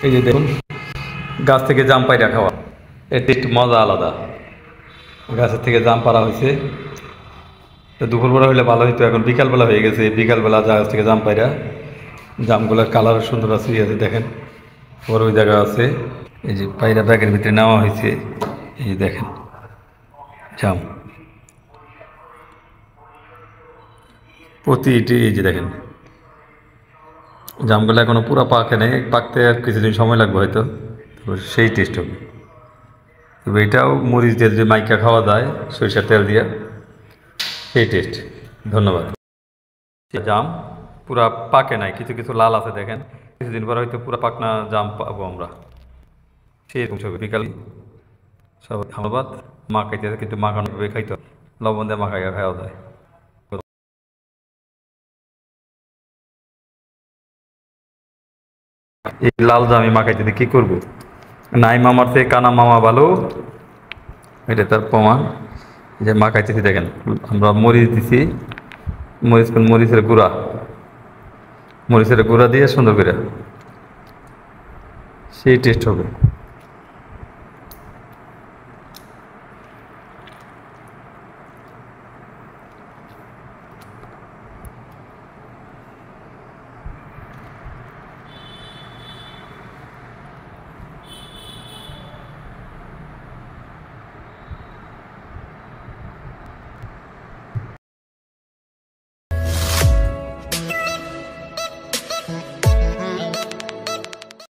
এই যে দেখুন, গাছ থেকে জাম পাইরা খাওয়া, এর টেস্ট মজা আলাদা। গাছের থেকে জাম পাড়া হয়েছে, তো দুপুরবেলা হইলে ভালো হইতো, এখন বিকালবেলা হয়ে গেছে। বিকালবেলা গাছ থেকে জাম পাইরা, জামগুলোর কালার সুন্দর আছে, আছে দেখেন, বড় ওই জায়গা আছে। এই যে পায়রা ব্যাগের ভিতরে নেওয়া হয়েছে, এই যে দেখেন জাম প্রতিটি, এই যে দেখেন জামগুলো এখনো পুরো পাকে নেই, পাকতে আর কিছুদিন সময় লাগবে হয়তো, তো সেই টেস্ট হবে। তবে এটাও মরিচ দিয়ে যে মাইকা খাওয়া যায় সরিষার তেল দিয়ে, সেই টেস্ট। ধন্যবাদ। জাম পুরা পাকে নাই, কিছু কিছু লাল আছে দেখেন, কিছুদিন পর হয়তো পুরা পাকনা জাম পাবো আমরা, সেই রকম ছবি। বিকাল সব ধন্যবাদ। মা খাইতে, কিন্তু মাখানো খাইতে লবণ দিয়ে মাখাইয়া খাওয়া যায়। এই লাল জামি মাখাইতে দিয়ে কী করবো? নাই মামার থেকে কানা মামা ভালো, এটা তার প্রমাণ। যে মাখাইতেছি দেখেন, আমরা মরিচ দিছি, মরিচের গুঁড়া, মরিচের গুঁড়া দিয়ে সুন্দর করে, সেই টেস্ট হবে।